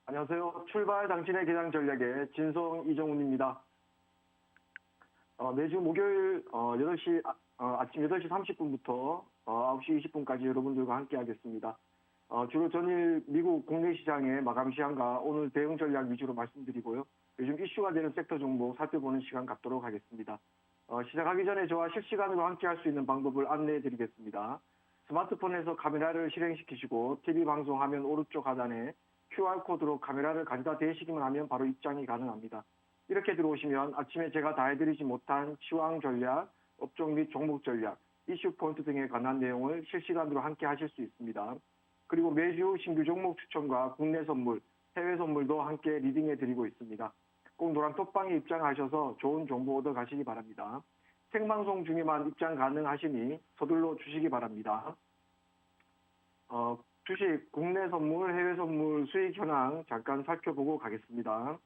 안녕하세요. 출발 당신의 개장 전략의 진성 이정훈입니다. 매주 목요일 8시, 아침 8시 30분부터 9시 20분까지 여러분들과 함께 하겠습니다. 주로 전일 미국 국내 시장의 마감 시황과 오늘 대응 전략 위주로 말씀드리고요. 요즘 이슈가 되는 섹터 종목 살펴보는 시간 갖도록 하겠습니다. 시작하기 전에 저와 실시간으로 함께 할 수 있는 방법을 안내해 드리겠습니다. 스마트폰에서 카메라를 실행시키시고 TV 방송 화면 오른쪽 하단에 QR코드로 카메라를 가져다 대시기만 하면 바로 입장이 가능합니다. 이렇게 들어오시면 아침에 제가 다 해드리지 못한 시황 전략, 업종 및 종목 전략, 이슈 포인트 등에 관한 내용을 실시간으로 함께 하실 수 있습니다. 그리고 매주 신규 종목 추천과 국내 선물, 해외 선물도 함께 리딩해 드리고 있습니다. 꼭 노란 톡방에 입장하셔서 좋은 정보 얻어 가시기 바랍니다. 생방송 중에만 입장 가능하시니 서둘러 주시기 바랍니다. 주식, 국내 선물, 해외 선물 수익 현황 잠깐 살펴보고 가겠습니다.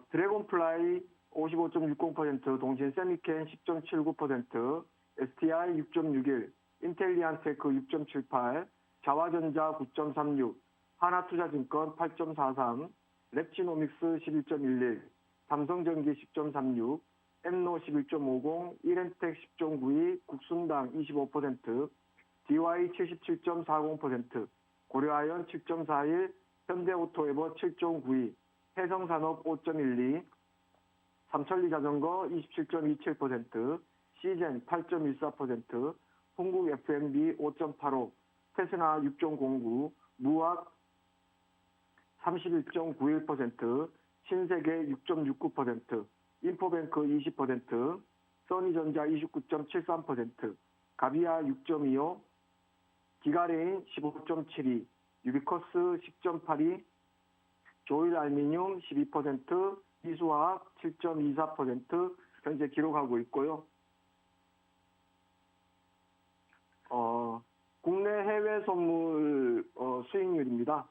드래곤플라이 55.60%, 동신 세미켄 10.79%, STI 6.61, 인텔리안테크 6.78, 자화전자 9.36, 하나투자증권 8.43, 랩지노믹스 11.11, 삼성전기 10.36, 엠노 11.50, 이렌텍 10.92, 국순당 25%, DY 77.40%, 고려아연 7.41, 현대오토에버 7.92, 해성산업 5.12, 삼천리자전거 27.27%, 시젠 8.14%, 흥국 F&B 5.85, 테스나 6.09, 무학 31.91%, 신세계 6.69%, 인포뱅크 20%, 써니전자 29.73%, 가비아 6.25, 기가레인 15.72, 유비커스 10.82, 조일알미늄 12%, 이수화학 7.24% 현재 기록하고 있고요. 국내 해외 선물 수익률입니다.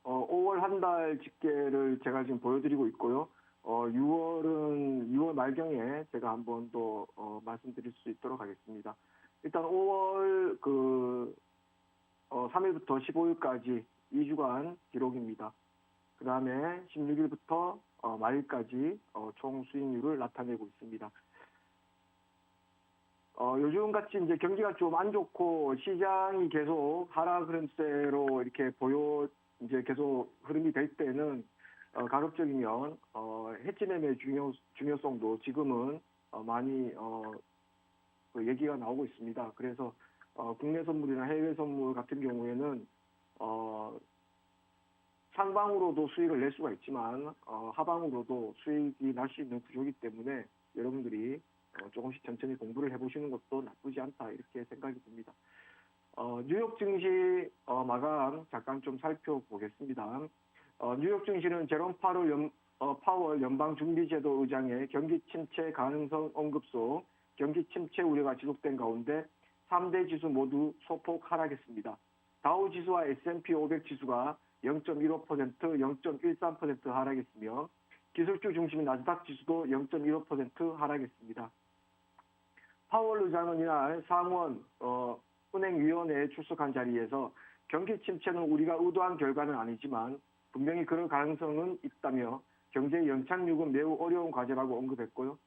5월 한 달 집계를 제가 지금 보여드리고 있고요. 6월 말경에 제가 한번 더 말씀드릴 수 있도록 하겠습니다. 일단 5월 3일부터 15일까지 2주간 기록입니다. 그 다음에 16일부터 말일까지 총 수익률을 나타내고 있습니다. 요즘같이 이제 경기가 좀 안 좋고 시장이 계속 하락 흐름세로 이렇게 이제 계속 흐름이 될 때는 가급적이면 해지 매매의 중요성도 지금은 많이 얘기가 나오고 있습니다. 그래서 국내 선물이나 해외 선물 같은 경우에는 상방으로도 수익을 낼 수가 있지만 하방으로도 수익이 날 수 있는 구조이기 때문에 여러분들이 조금씩 천천히 공부를 해보시는 것도 나쁘지 않다 이렇게 생각이 듭니다. 뉴욕 증시 마감 잠깐 좀 살펴보겠습니다. 뉴욕 증시는 제롬 파월 연방준비제도 의장의 경기 침체 가능성 언급 속 경기 침체 우려가 지속된 가운데 3대 지수 모두 소폭 하락했습니다. 다우 지수와 S&P 500 지수가 0.15%, 0.13% 하락했으며 기술주 중심인 나스닥 지수도 0.15% 하락했습니다. 파월 의장은 이날 상원 은행위원회에 출석한 자리에서 경기 침체는 우리가 의도한 결과는 아니지만 분명히 그럴 가능성은 있다며 경제 연착륙은 매우 어려운 과제라고 언급했고요.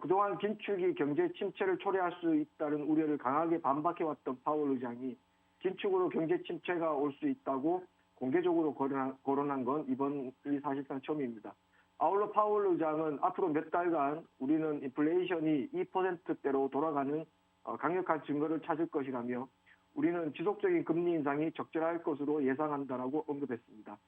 그동안 긴축이 경제 침체를 초래할 수 있다는 우려를 강하게 반박해왔던 파월 의장이 긴축으로 경제 침체가 올 수 있다고 공개적으로 거론한 건 이번이 사실상 처음입니다. 아울러 파월 의장은 앞으로 몇 달간 우리는 인플레이션이 2%대로 돌아가는 강력한 증거를 찾을 것이라며 우리는 지속적인 금리 인상이 적절할 것으로 예상한다라고 언급했습니다.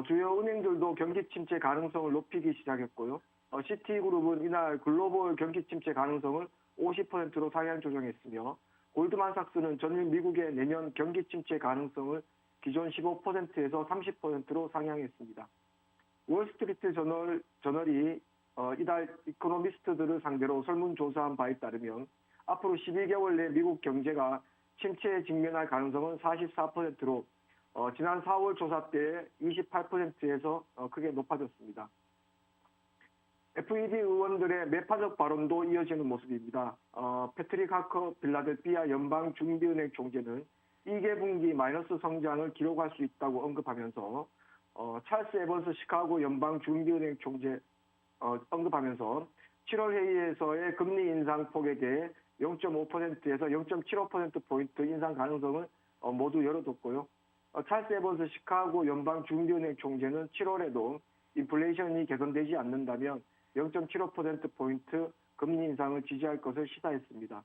주요 은행들도 경기 침체 가능성을 높이기 시작했고요. 시티그룹은 이날 글로벌 경기 침체 가능성을 50%로 상향 조정했으며 골드만삭스는 전일 미국의 내년 경기 침체 가능성을 기존 15%에서 30%로 상향했습니다. 월스트리트 저널이 이달 이코노미스트들을 상대로 설문조사한 바에 따르면 앞으로 12개월 내 미국 경제가 침체에 직면할 가능성은 44%로 지난 4월 조사 때 28%에서 크게 높아졌습니다. FED 의원들의 매파적 발언도 이어지는 모습입니다. 패트릭 하커 빌라델피아 연방준비은행 총재는 2개분기 마이너스 성장을 기록할 수 있다고 언급하면서 찰스 에번스 시카고 연방준비은행 총재 언급하면서 7월 회의에서의 금리 인상 폭에 대해 0.5%에서 0.75%포인트 인상 가능성을 모두 열어뒀고요. 찰스 에번스 시카고 연방준비은행 총재는 7월에도 인플레이션이 개선되지 않는다면 0.75%포인트 금리 인상을 지지할 것을 시사했습니다.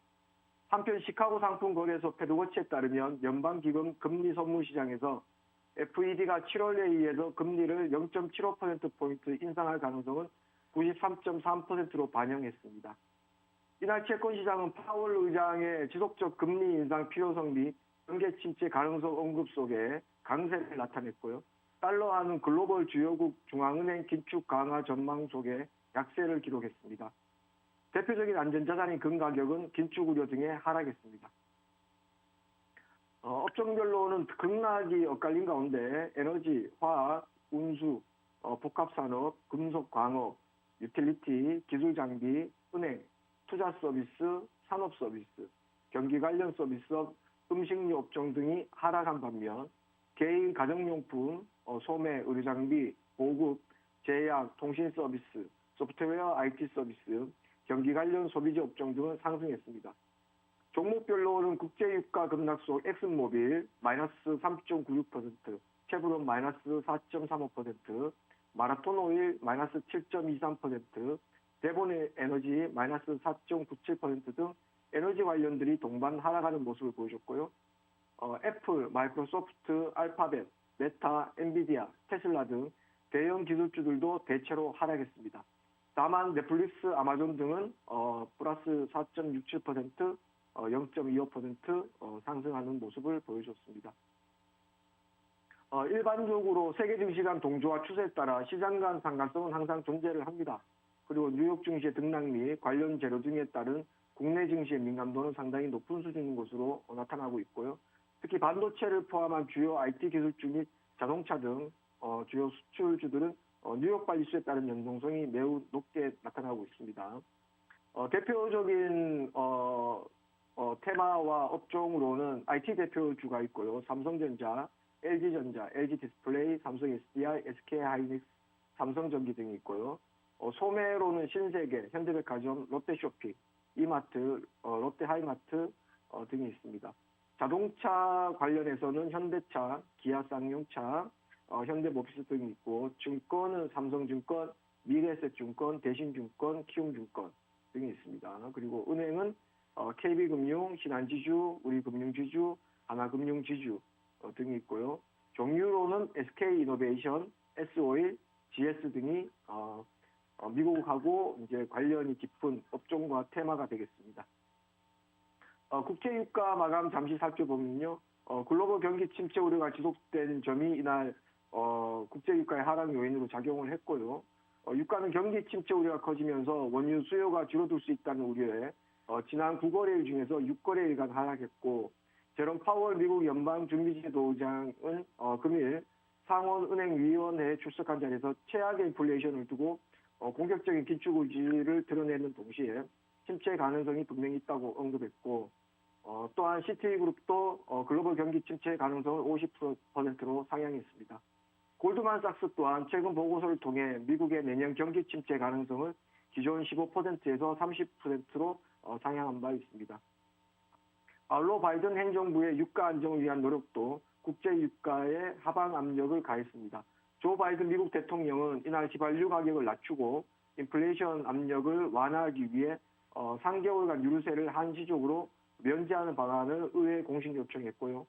한편 시카고 상품거래소 패드워치에 따르면 연방기금 금리 선물 시장에서 FED가 7월 회의에서 금리를 0.75%포인트 인상할 가능성은 93.3%로 반영했습니다. 이날 채권시장은 파월 의장의 지속적 금리 인상 필요성 및 경제 침체 가능성 언급 속에 강세를 나타냈고요. 달러화는 글로벌 주요국 중앙은행 긴축 강화 전망 속에 약세를 기록했습니다. 대표적인 안전자산인 금 가격은 긴축 우려 등에 하락했습니다. 업종별로는 급락이 엇갈린 가운데 에너지, 화학, 운수, 복합산업, 금속광업, 유틸리티, 기술장비, 은행, 투자서비스, 산업서비스, 경기 관련 서비스업, 음식료 업종 등이 하락한 반면 개인 가정용품, 소매, 의료장비, 보급, 제약, 통신서비스, 소프트웨어, IT 서비스, 경기 관련 소비재 업종 등은 상승했습니다. 종목별로는 국제유가 급락속 엑슨모빌 마이너스 3.96%, 쉐브론 마이너스 4.35%, 마라톤오일 마이너스 7.23%, 대본 에너지 마이너스 4.97% 등 에너지 관련들이 동반 하락하는 모습을 보여줬고요. 애플, 마이크로소프트, 알파벳, 메타, 엔비디아, 테슬라 등 대형 기술주들도 대체로 하락했습니다. 다만 넷플릭스, 아마존 등은 플러스 4.67%, 0.25% 상승하는 모습을 보여줬습니다. 일반적으로 세계 증시 간 동조와 추세에 따라 시장 간 상관성은 항상 존재를 합니다. 그리고 뉴욕 증시의 등락 및 관련 재료 등에 따른 국내 증시의 민감도는 상당히 높은 수준인 것으로 나타나고 있고요. 특히 반도체를 포함한 주요 IT 기술주 및 자동차 등 주요 수출주들은 뉴욕 발리수에 따른 연동성이 매우 높게 나타나고 있습니다. 대표적인 테마와 업종으로는 IT 대표주가 있고요. 삼성전자, LG전자, LG디스플레이, 삼성 SDI, SK하이닉스, 삼성전기 등이 있고요. 소매로는 신세계, 현대백화점, 롯데쇼핑, 이마트, 롯데하이마트 등이 있습니다. 자동차 관련해서는 현대차, 기아 쌍용차, 현대모비스 등이 있고, 증권은 삼성증권, 미래에셋증권, 대신증권, 키움증권 등이 있습니다. 그리고 은행은 KB금융, 신한지주, 우리금융지주, 하나금융지주 등이 있고요. 종류로는 SK이노베이션, S-오일, GS 등이 미국하고 이제 관련이 깊은 업종과 테마가 되겠습니다. 국제유가 마감 잠시 살펴보면요. 글로벌 경기 침체 우려가 지속된 점이 이날 국제유가의 하락 요인으로 작용을 했고요. 유가는 경기 침체 우려가 커지면서 원유 수요가 줄어들 수 있다는 우려에 지난 9거래일 중에서 6거래일간 하락했고, 제롬 파월 미국 연방준비제도의장은 금일 상원은행위원회에 출석한 자리에서 최악의 인플레이션을 두고 공격적인 긴축 의지를 드러내는 동시에 침체 가능성이 분명히 있다고 언급했고, 또한 시티그룹도 글로벌 경기 침체 가능성을 50%로 상향했습니다. 골드만삭스 또한 최근 보고서를 통해 미국의 내년 경기 침체 가능성을 기존 15%에서 30%로 상향한 바 있습니다. 로 바이든 행정부의 유가 안정을 위한 노력도 국제 유가에 하방 압력을 가했습니다. 조 바이든 미국 대통령은 이날 휘발유 가격을 낮추고 인플레이션 압력을 완화하기 위해 3개월간 유류세를 한시적으로 면제하는 방안을 의회에 공식 요청했고요.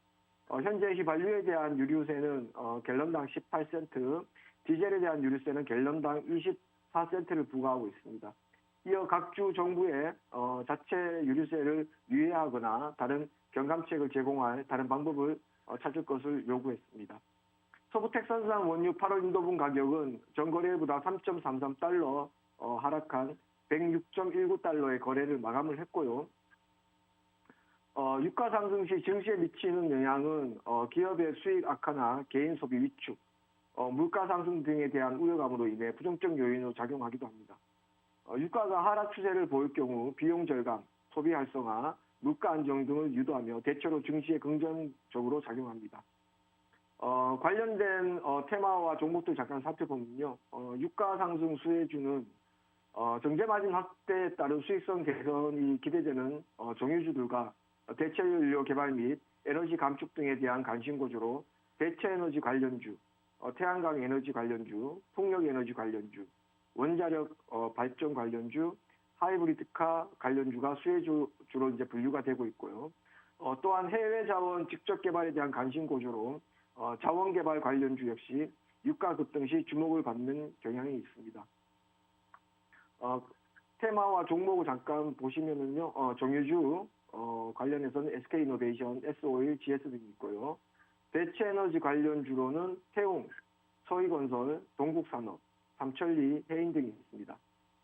현재 휘발유에 대한 유류세는 갤런당 18센트, 디젤에 대한 유류세는 갤런당 24센트를 부과하고 있습니다. 이어 각주 정부에 자체 유류세를 유예하거나 다른 경감책을 제공할 다른 방법을 찾을 것을 요구했습니다. 서부 텍사스산 원유 8월 인도분 가격은 전거래일보다 3.33달러 하락한 106.19달러의 거래를 마감을 했고요. 유가 상승 시 증시에 미치는 영향은 기업의 수익 악화나 개인 소비 위축, 물가 상승 등에 대한 우려감으로 인해 부정적 요인으로 작용하기도 합니다. 유가가 하락 추세를 보일 경우 비용 절감, 소비 활성화, 물가 안정 등을 유도하며 대체로 증시에 긍정적으로 작용합니다. 관련된 테마와 종목들 잠깐 살펴보면요. 유가 상승 수혜주는 정제 마진 확대에 따른 수익성 개선이 기대되는 정유주들과 대체 연료 개발 및 에너지 감축 등에 대한 관심 고조로 대체 에너지 관련주, 태양광 에너지 관련주, 풍력 에너지 관련주, 원자력 발전 관련주, 하이브리드카 관련주가 수혜주로 이제 분류가 되고 있고요. 또한 해외 자원 직접 개발에 대한 관심 고조로 자원 개발 관련주 역시 유가 급등 시 주목을 받는 경향이 있습니다. 테마와 종목을 잠깐 보시면은요, 정유주 관련해서는 SK이노베이션, S-오일, GS 등이 있고요. 대체 에너지 관련주로는 태웅, 서희건설, 동국산업, 삼천리, 해인 등이 있습니다.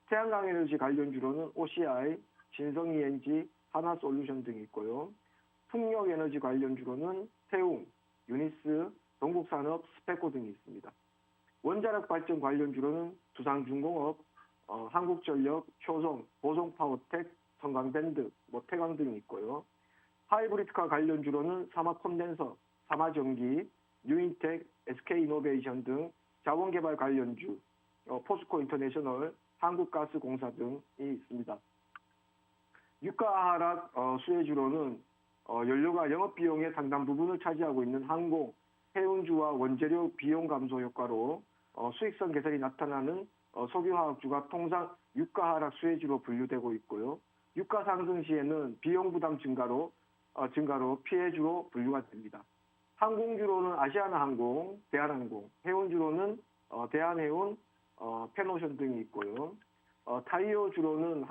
태양광 에너지 관련주로는 OCI, 신성ENG, 하나솔루션 등이 있고요. 풍력 에너지 관련주로는 태웅, 유니스, 동국산업, 스페코 등이 있습니다. 원자력 발전 관련주로는 두산중공업, 한국전력, 효성, 보성파워텍, 성강밴드, 태광 등이 있고요. 하이브리드카 관련주로는 삼화콘덴서, 삼화전기, 뉴인텍, SK이노베이션 등 자원개발 관련주, 포스코 인터내셔널, 한국가스공사 등이 있습니다. 유가 하락 수혜주로는 연료가 영업비용의 상당 부분을 차지하고 있는 항공, 해운주와 원재료 비용 감소 효과로 수익성 개선이 나타나는 석유화학주가 통상 유가 하락 수혜주로 분류되고 있고요. 유가 상승 시에는 비용 부담 증가로 피해주로 분류가 됩니다. 항공주로는 아시아나항공, 대한항공, 해운주로는 대한해운, 펜오션 등이 있고요. 타이어주로는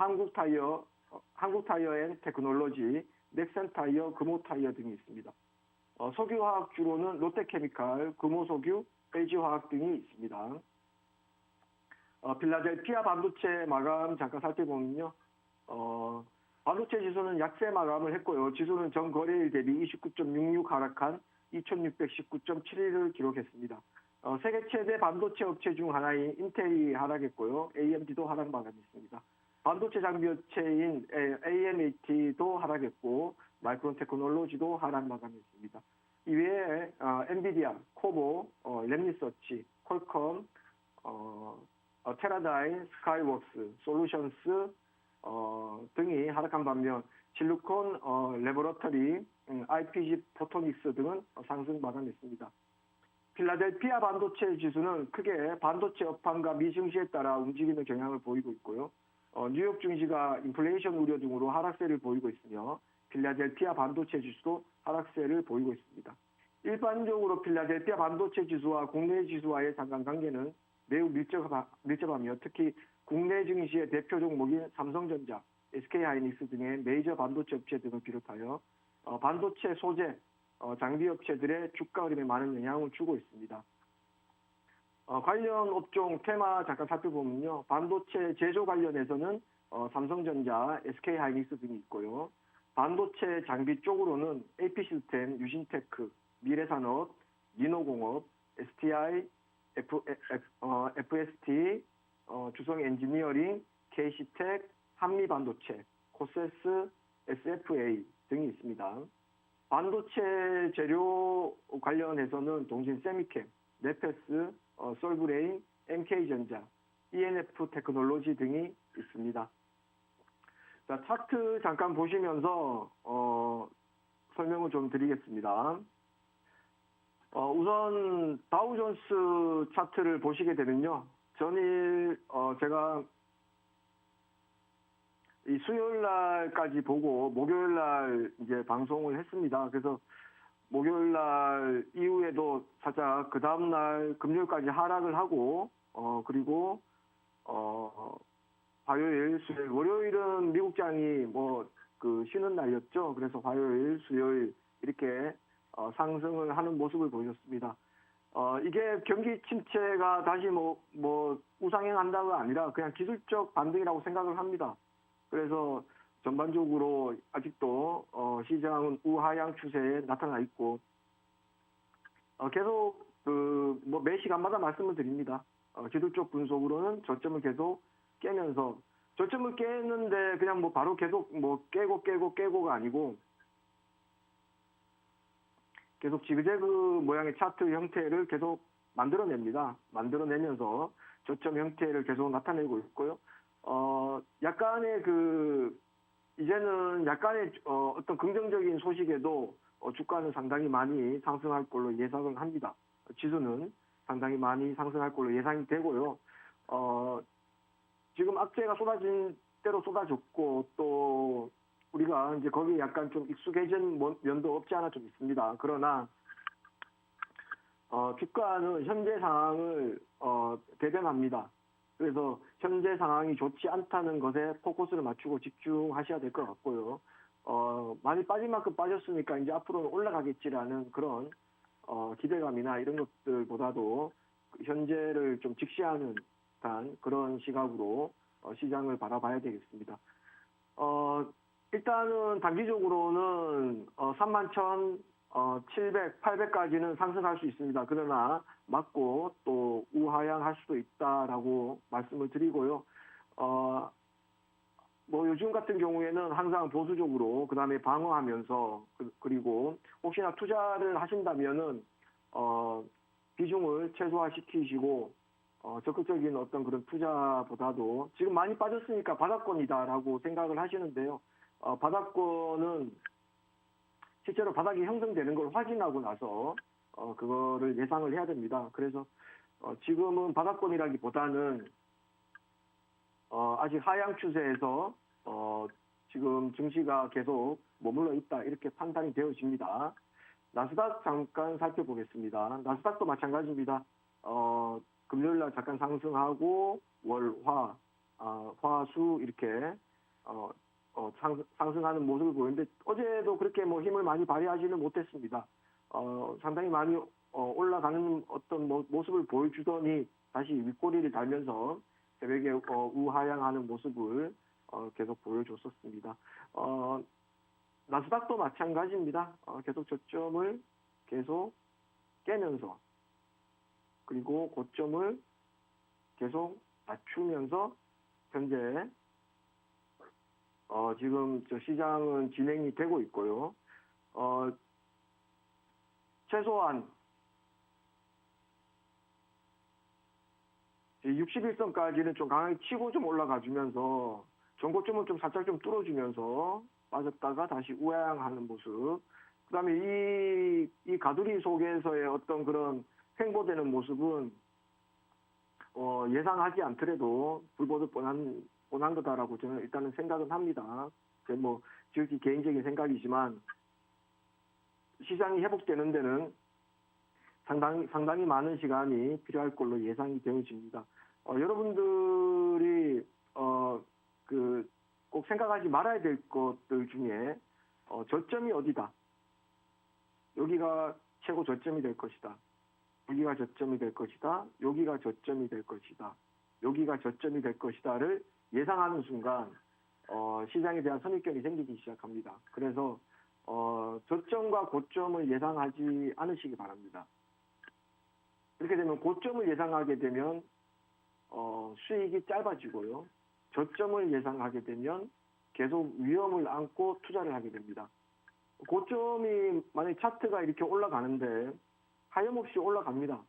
한국타이어앤테크놀로지, 넥센타이어, 금호타이어 등이 있습니다. 석유화학주로는 롯데케미칼, 금호석유, LG화학 등이 있습니다. 필라델피아 반도체 마감 잠깐 살펴보면요. 반도체 지수는 약세 마감을 했고요. 지수는 전 거래일 대비 29.66 하락한 2619.71을 기록했습니다. 세계 최대 반도체 업체 중 하나인 인텔이 하락했고요. AMD도 하락 마감했습니다. 반도체 장비 업체인 AMAT도 하락했고 마이크론 테크놀로지도 하락 마감했습니다. 이외에 엔비디아, 코보, 랩리서치, 퀄컴, 테라다인, 스카이웍스, 솔루션스 등이 하락한 반면 실리콘 레버러터리, IPG 포토닉스 등은 상승 마감했습니다. 필라델피아 반도체 지수는 크게 반도체 업황과 미 증시에 따라 움직이는 경향을 보이고 있고요. 뉴욕 증시가 인플레이션 우려 등으로 하락세를 보이고 있으며 필라델피아 반도체 지수도 하락세를 보이고 있습니다. 일반적으로 필라델피아 반도체 지수와 국내 지수와의 상관관계는 매우 밀접하며 특히 국내 증시의 대표 종목인 삼성전자, SK하이닉스 등의 메이저 반도체 업체 등을 비롯하여 반도체 소재, 장비 업체들의 주가 흐름에 많은 영향을 주고 있습니다. 관련 업종 테마 잠깐 살펴보면요. 반도체 제조 관련해서는 삼성전자, SK하이닉스 등이 있고요. 반도체 장비 쪽으로는 AP시스템, 유신테크, 미래산업, 민호공업, STI, FST, 주성엔지니어링, KC텍, 한미반도체, 코세스, SFA 등이 있습니다. 반도체 재료 관련해서는 동신세미캠, 네페스, 솔브레인, MK전자, ENF 테크놀로지 등이 있습니다. 자, 차트 잠깐 보시면서 설명을 좀 드리겠습니다. 우선 다우존스 차트를 보시게 되면요. 전일 제가 이 수요일 날까지 보고 목요일 날 이제 방송을 했습니다. 그래서 목요일 날 이후에도 살짝 그 다음 날 금요일까지 하락을 하고 그리고 화요일, 수요일, 월요일은 미국장이 쉬는 날이었죠. 그래서 화요일, 수요일 이렇게 상승을 하는 모습을 보였습니다. 이게 경기 침체가 다시 우상향한다가 아니라 그냥 기술적 반등이라고 생각을 합니다. 그래서 전반적으로 아직도 시장은 우하향 추세에 나타나 있고 계속 매 시간마다 말씀을 드립니다. 기술적 분석으로는 저점을 계속 깨면서 저점을 깼는데 그냥 뭐 바로 계속 뭐 깨고가 아니고 계속 지그재그 모양의 차트 형태를 계속 만들어냅니다. 만들어내면서 저점 형태를 계속 나타내고 있고요. 약간의 이제는 약간의 어떤 긍정적인 소식에도 주가는 상당히 많이 상승할 걸로 예상을 합니다. 지수는 상당히 많이 상승할 걸로 예상이 되고요. 지금 악재가 쏟아진 대로 쏟아졌고 또 우리가 이제 거기에 약간 좀 익숙해진 면도 없지 않아 좀 있습니다. 그러나 주가는 현재 상황을 대변합니다. 그래서 현재 상황이 좋지 않다는 것에 포커스를 맞추고 집중하셔야 될 것 같고요. 많이 빠진 만큼 빠졌으니까 이제 앞으로는 올라가겠지라는 그런 기대감이나 이런 것들보다도 현재를 좀 직시하는 듯한 그런 시각으로 시장을 바라봐야 되겠습니다. 일단은 단기적으로는 31,700, 800까지는 상승할 수 있습니다. 그러나 맞고 또 우하향할 수도 있다라고 말씀을 드리고요. 뭐 요즘 같은 경우에는 항상 보수적으로 그다음에 방어하면서 그리고 혹시나 투자를 하신다면은 비중을 최소화시키시고 적극적인 어떤 그런 투자보다도 지금 많이 빠졌으니까 바닥권이다라고 생각을 하시는데요. 바닥권은 실제로 바닥이 형성되는 걸 확인하고 나서 그거를 예상을 해야 됩니다. 그래서 지금은 바닥권이라기보다는 아직 하향 추세에서 지금 증시가 계속 머물러 있다 이렇게 판단이 되어집니다. 나스닥 잠깐 살펴보겠습니다. 나스닥도 마찬가지입니다. 금요일 날 잠깐 상승하고 월, 화, 수 이렇게 상승하는 모습을 보이는데 어제도 그렇게 뭐 힘을 많이 발휘하지는 못했습니다. 상당히 많이 올라가는 어떤 모습을 보여주더니 다시 윗꼬리를 달면서 새벽에 우하향하는 모습을 계속 보여줬었습니다. 나스닥도 마찬가지입니다. 계속 저점을 계속 깨면서 그리고 고점을 계속 낮추면서 현재 지금 저 시장은 진행이 되고 있고요. 최소한 61선까지는 좀 강하게 치고 좀 올라가주면서 전고점을 좀 살짝 좀 뚫어주면서 빠졌다가 다시 우하향하는 모습. 그다음에 이 가두리 속에서의 어떤 그런 횡보되는 모습은 예상하지 않더라도 불보듯 뻔한 거다라고 저는 일단은 생각은 합니다. 뭐 지극히 개인적인 생각이지만 시장이 회복되는 데는 상당히 많은 시간이 필요할 걸로 예상이 되어집니다. 여러분들이 꼭 생각하지 말아야 될 것들 중에 저점이 어디다. 여기가 최고 저점이 될 것이다. 여기가 저점이 될 것이다. 여기가 저점이 될 것이다. 여기가 저점이 될 것이다를 예상하는 순간 시장에 대한 선입견이 생기기 시작합니다. 그래서 저점과 고점을 예상하지 않으시기 바랍니다. 그렇게 되면 고점을 예상하게 되면 수익이 짧아지고요. 저점을 예상하게 되면 계속 위험을 안고 투자를 하게 됩니다. 고점이 만약 차트가 이렇게 올라가는데 하염없이 올라갑니다.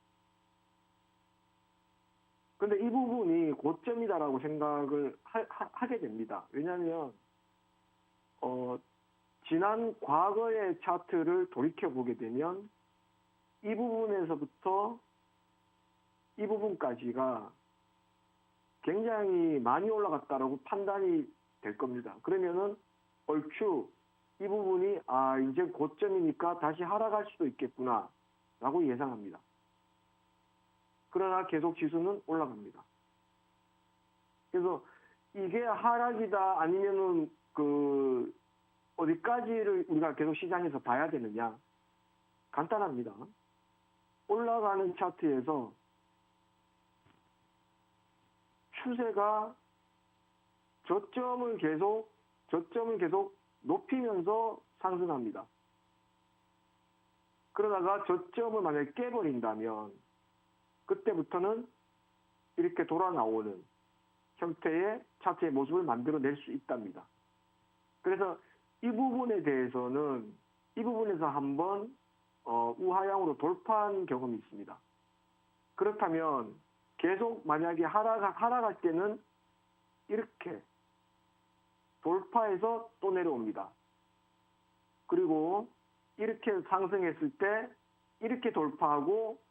근데 이 부분이 고점이다라고 생각을 하게 됩니다. 왜냐하면 지난 과거의 차트를 돌이켜보게 되면 이 부분에서부터 이 부분까지가 굉장히 많이 올라갔다라고 판단이 될 겁니다. 그러면은 얼추 이 부분이 이제 고점이니까 다시 하락할 수도 있겠구나 라고 예상합니다. 그러나 계속 지수는 올라갑니다. 그래서 이게 하락이다 아니면은 어디까지를 우리가 계속 시장에서 봐야 되느냐? 간단합니다. 올라가는 차트에서 추세가 저점을 계속 높이면서 상승합니다. 그러다가 저점을 만약에 깨버린다면 그때부터는 이렇게 돌아 나오는 형태의 차트의 모습을 만들어낼 수 있답니다. 그래서 이 부분에 대해서는 이 부분에서 한번 우하향으로 돌파한 경험이 있습니다. 그렇다면 계속 만약에 하락할 때는 이렇게 돌파해서 또 내려옵니다. 그리고 이렇게 상승했을 때 이렇게 돌파하고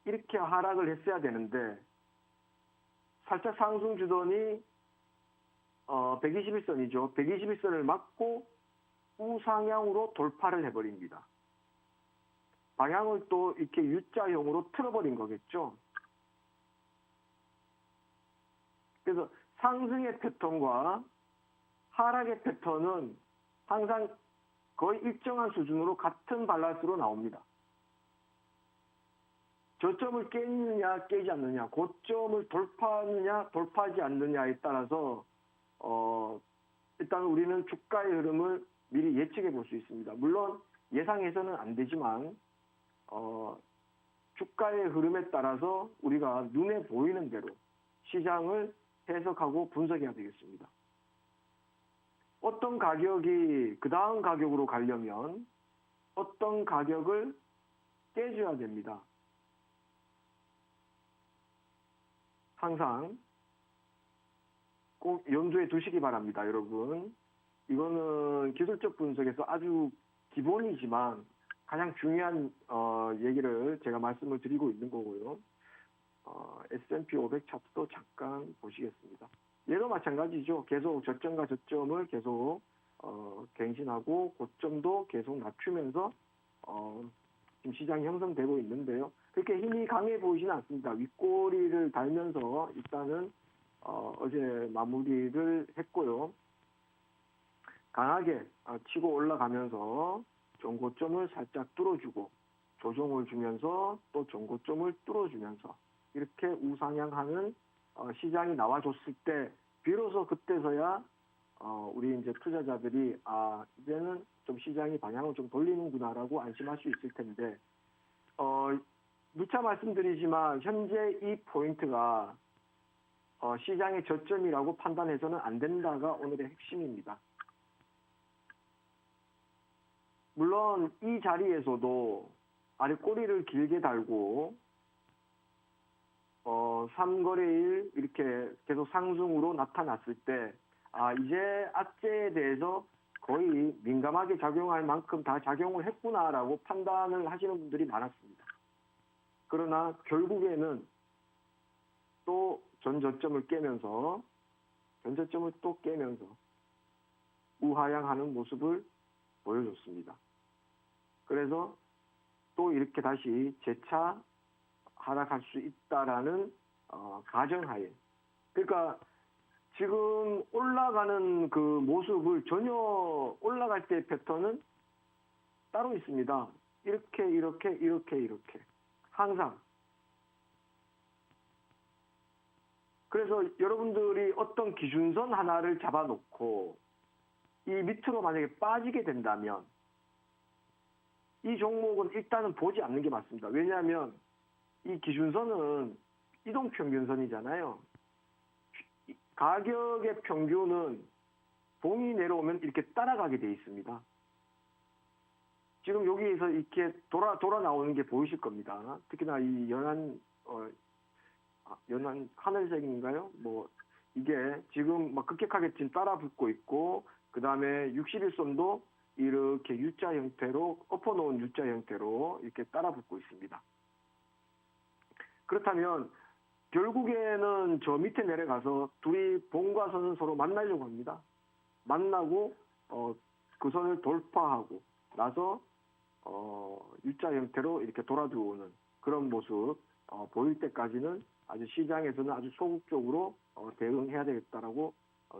이렇게 하락을 했어야 되는데 살짝 상승 주더니 121선이죠. 121선을 맞고 우상향으로 돌파를 해버립니다. 방향을 또 이렇게 U자형으로 틀어버린 거겠죠. 그래서 상승의 패턴과 하락의 패턴은 항상 거의 일정한 수준으로 같은 밸런스로 나옵니다. 저점을 깨느냐 깨지 않느냐, 고점을 돌파하느냐 돌파하지 않느냐에 따라서 일단 우리는 주가의 흐름을 미리 예측해 볼 수 있습니다. 물론 예상해서는 안 되지만 주가의 흐름에 따라서 우리가 눈에 보이는 대로 시장을 해석하고 분석해야 되겠습니다. 어떤 가격이 그 다음 가격으로 가려면 어떤 가격을 깨줘야 됩니다. 항상 꼭 염두에 두시기 바랍니다, 여러분. 이거는 기술적 분석에서 아주 기본이지만 가장 중요한 얘기를 제가 말씀을 드리고 있는 거고요. S&P 500 차트도 잠깐 보시겠습니다. 얘도 마찬가지죠. 계속 저점과 저점을 계속 갱신하고 고점도 계속 낮추면서 지금 시장이 형성되고 있는데요. 그렇게 힘이 강해 보이지는 않습니다. 윗꼬리를 달면서 일단은 어제 마무리를 했고요. 강하게 치고 올라가면서 전고점을 살짝 뚫어주고 조정을 주면서 또 전고점을 뚫어주면서 이렇게 우상향하는 시장이 나와줬을 때 비로소 그때서야 우리 이제 투자자들이 이제는 좀 시장이 방향을 좀 돌리는구나라고 안심할 수 있을 텐데 누차 말씀드리지만 현재 이 포인트가 시장의 저점이라고 판단해서는 안 된다가 오늘의 핵심입니다. 물론 이 자리에서도 아래 꼬리를 길게 달고 3거래일 이렇게 계속 상승으로 나타났을 때 이제 악재에 대해서 거의 민감하게 작용할 만큼 다 작용을 했구나라고 판단을 하시는 분들이 많았습니다. 그러나 결국에는 또 전저점을 깨면서 우하향하는 모습을 보여줬습니다. 그래서 또 이렇게 다시 재차 하락할 수 있다라는 가정하에, 그러니까 지금 올라가는 그 모습을 전혀 올라갈 때 패턴은 따로 있습니다. 이렇게 항상. 그래서 여러분들이 어떤 기준선 하나를 잡아놓고 이 밑으로 만약에 빠지게 된다면 이 종목은 일단은 보지 않는 게 맞습니다. 왜냐하면 이 기준선은 이동평균선이잖아요. 가격의 평균은 봉이 내려오면 이렇게 따라가게 돼 있습니다. 지금 여기에서 이렇게 돌아 나오는 게 보이실 겁니다. 특히나 이 연한 하늘색인가요? 이게 지금 막 급격하게 지금 따라 붙고 있고, 그 다음에 61선도 이렇게 U자 형태로, 엎어놓은 U자 형태로 이렇게 따라 붙고 있습니다. 그렇다면 결국에는 저 밑에 내려가서 둘이 봉과 선은 서로 만나려고 합니다. 만나고 그 선을 돌파하고 나서 U자 형태로 이렇게 돌아 들어오는 그런 모습 보일 때까지는 아주 시장에서는 아주 소극적으로 대응해야 되겠다라고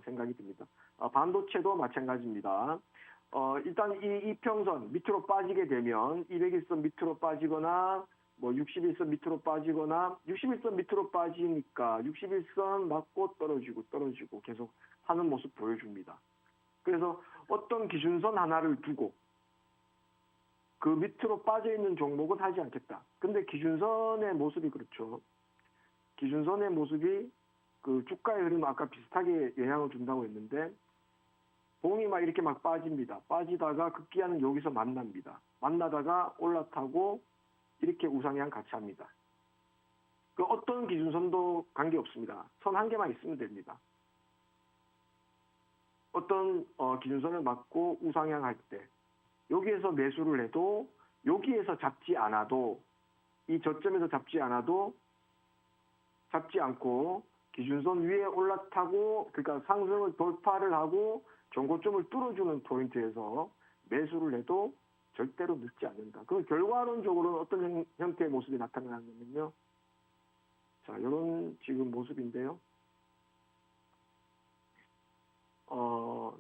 생각이 듭니다. 반도체도 마찬가지입니다. 일단 이 이평선 밑으로 빠지게 되면 200일선 밑으로 빠지거나 61선 밑으로 빠지거나 61선 밑으로 빠지니까 61선 맞고 떨어지고 계속 하는 모습 보여줍니다. 그래서 어떤 기준선 하나를 두고 그 밑으로 빠져있는 종목은 하지 않겠다. 근데 기준선의 모습이 그렇죠. 기준선의 모습이 그 주가의 흐름 아까 비슷하게 영향을 준다고 했는데 봉이 막 이렇게 막 빠집니다. 빠지다가 급기야는 여기서 만납니다. 만나다가 올라타고 이렇게 우상향 같이 합니다. 그 어떤 기준선도 관계없습니다. 선 한 개만 있으면 됩니다. 어떤 기준선을 맞고 우상향 할 때 여기에서 매수를 해도 여기에서 잡지 않아도 이 저점에서 잡지 않고 기준선 위에 올라타고 그러니까 상승을 돌파를 하고 전고점을 뚫어주는 포인트에서 매수를 해도 절대로 늦지 않는다. 그럼 결과론적으로는 어떤 형태의 모습이 나타나냐면요. 자, 이런 지금 모습인데요.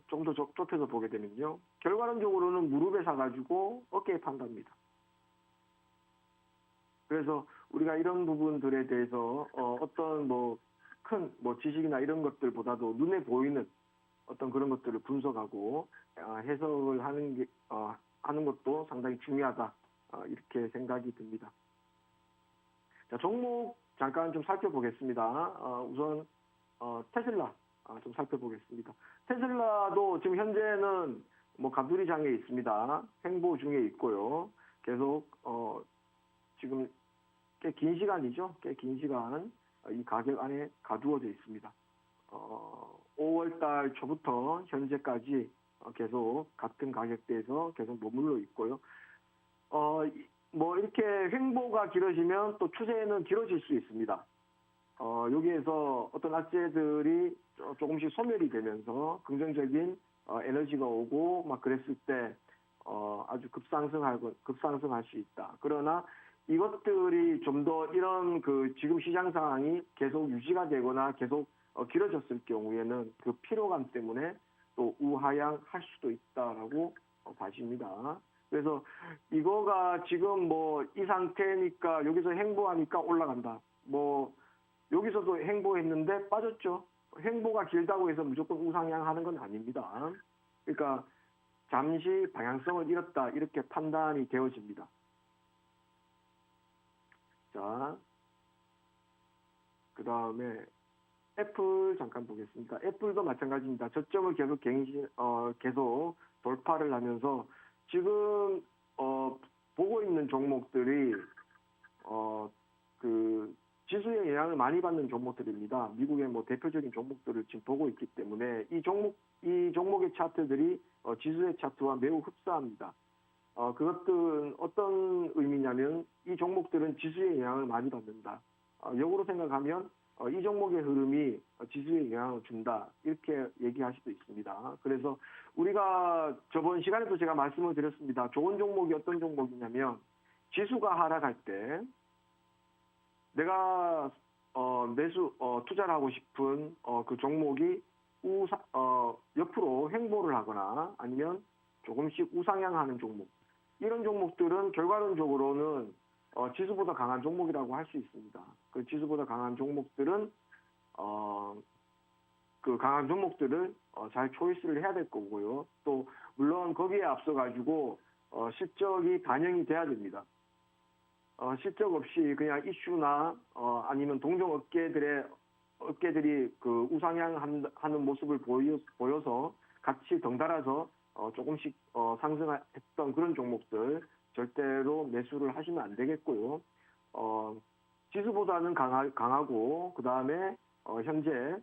좀 더 좁혀서 보게 되면요. 결과론적으로는 무릎에 사가지고 어깨에 판답니다. 그래서 우리가 이런 부분들에 대해서 어떤 큰 지식이나 이런 것들보다도 눈에 보이는 어떤 그런 것들을 분석하고 해석을 하는 것도 상당히 중요하다. 이렇게 생각이 듭니다. 자, 종목 잠깐 좀 살펴보겠습니다. 우선 테슬라 좀 살펴보겠습니다. 테슬라도 지금 현재는 가두리장에 있습니다. 횡보 중에 있고요. 계속 지금 꽤 긴 시간이죠. 꽤 긴 시간 이 가격 안에 가두어져 있습니다. 5월달 초부터 현재까지 계속 같은 가격대에서 계속 머물러 있고요. 이렇게 횡보가 길어지면 또 추세는 길어질 수 있습니다. 여기에서 어떤 악재들이 조금씩 소멸이 되면서 긍정적인 에너지가 오고 막 그랬을 때 아주 급상승할 수 있다. 그러나 이것들이 좀 더 이런 지금 시장 상황이 계속 유지가 되거나 계속 길어졌을 경우에는 그 피로감 때문에 또 우하향할 수도 있다라고 봐집니다. 그래서 이거가 지금 이 상태니까 여기서 횡보하니까 올라간다. 여기서도 횡보했는데 빠졌죠. 횡보가 길다고 해서 무조건 우상향하는 건 아닙니다. 그러니까 잠시 방향성을 잃었다 이렇게 판단이 되어집니다. 자, 그 다음에 애플 잠깐 보겠습니다. 애플도 마찬가지입니다. 저점을 계속 돌파를 하면서 지금 보고 있는 종목들이 지수의 영향을 많이 받는 종목들입니다. 미국의 대표적인 종목들을 지금 보고 있기 때문에 이 종목의 차트들이 지수의 차트와 매우 흡사합니다. 그것은 어떤 의미냐면 이 종목들은 지수의 영향을 많이 받는다. 역으로 생각하면 이 종목의 흐름이 지수에 영향을 준다. 이렇게 얘기할 수도 있습니다. 그래서 우리가 저번 시간에도 제가 말씀을 드렸습니다. 좋은 종목이 어떤 종목이냐면 지수가 하락할 때 내가 투자를 하고 싶은 그 종목이 옆으로 횡보를 하거나 아니면 조금씩 우상향하는 종목. 이런 종목들은 결과론적으로는 지수보다 강한 종목이라고 할 수 있습니다. 그 지수보다 강한 종목들은 그 강한 종목들을 잘 초이스를 해야 될 거고요. 또 물론 거기에 앞서 가지고 실적이 반영이 돼야 됩니다. 실적 없이 그냥 이슈나 아니면 동종 업계들이 그 우상향하는 모습을 보여서 같이 덩달아서 조금씩 상승했던 그런 종목들 절대로 매수를 하시면 안 되겠고요. 지수보다는 강하고 그 다음에 현재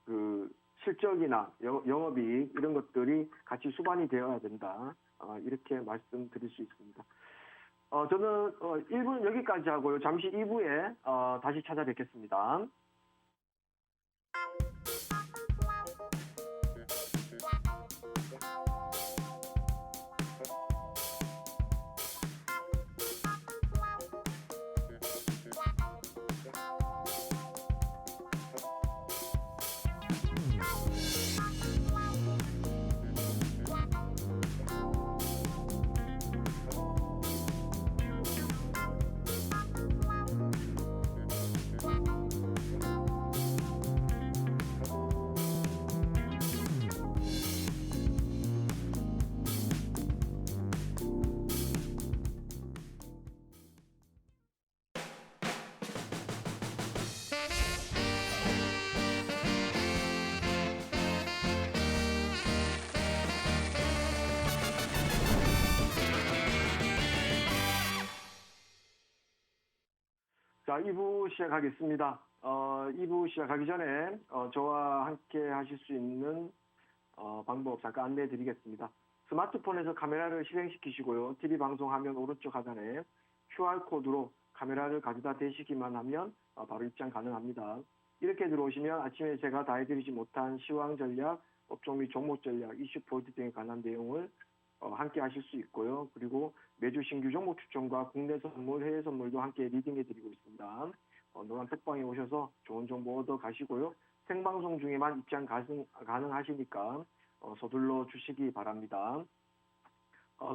그 실적이나 영업이익 이런 것들이 같이 수반이 되어야 된다. 이렇게 말씀드릴 수 있습니다. 저는 1부는 여기까지 하고요. 잠시 2부에 다시 찾아뵙겠습니다. 자, 2부 시작하겠습니다. 2부 시작하기 전에 저와 함께 하실 수 있는 방법 잠깐 안내해 드리겠습니다. 스마트폰에서 카메라를 실행시키시고요. TV 방송 화면 오른쪽 하단에 QR코드로 카메라를 가져다 대시기만 하면 바로 입장 가능합니다. 이렇게 들어오시면 아침에 제가 다 해드리지 못한 시황 전략, 업종 및 종목 전략, 이슈 포인트 등에 관한 내용을 함께 하실 수 있고요. 그리고 매주 신규 종목 추천과 국내 선물, 해외 선물도 함께 리딩해 드리고 있습니다. 노란 톡방에 오셔서 좋은 정보 얻어 가시고요. 생방송 중에만 입장 가능하시니까 서둘러 주시기 바랍니다.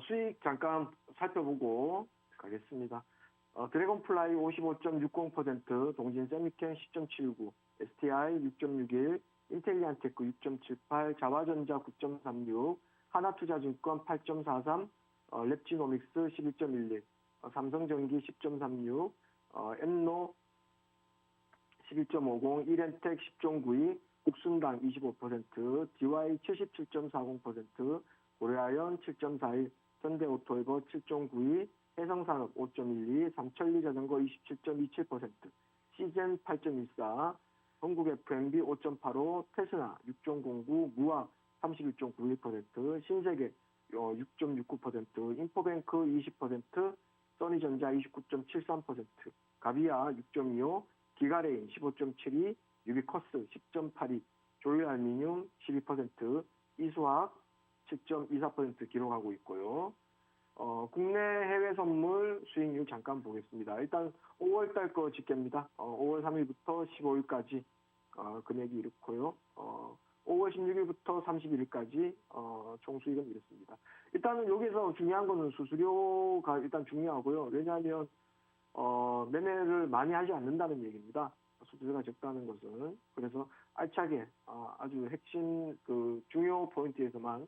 수익 잠깐 살펴보고 가겠습니다. 드래곤플라이 55.60%, 동진 세미켄 10.79, STI 6.61, 인텔리안테크 6.78, 자화전자 9.36, 하나투자증권 8.43, 랩지노믹스 11.11, 삼성전기 10.36, 엔노 11.50, 이렌텍 10.92, 국순당 25%, DY 77.40%, 고려아연 7.41, 현대오토에버 7.92, 해성산업 5.12, 삼천리자전거 27.27%, 시젠 8.14, 한국 FMB 5.85, 테스나 6.09, 무아 31.91%, 신세계 6.69%, 인포뱅크 20%, 써니전자 29.73%, 가비아 6.25, 기가레인 15.72, 유비커스 10.82, 조일알미늄 12%, 이수학 7.24% 기록하고 있고요. 국내 해외 선물 수익률 잠깐 보겠습니다. 일단 5월달 거 집계입니다. 5월 3일부터 15일까지 금액이 이렇고요. 5월 16일부터 31일까지 총 수익은 이렇습니다. 일단은 여기서 중요한 거는 수수료가 일단 중요하고요. 왜냐하면 매매를 많이 하지 않는다는 얘기입니다. 수수료가 적다는 것은. 그래서 알차게 아주 핵심 그 중요 포인트에서만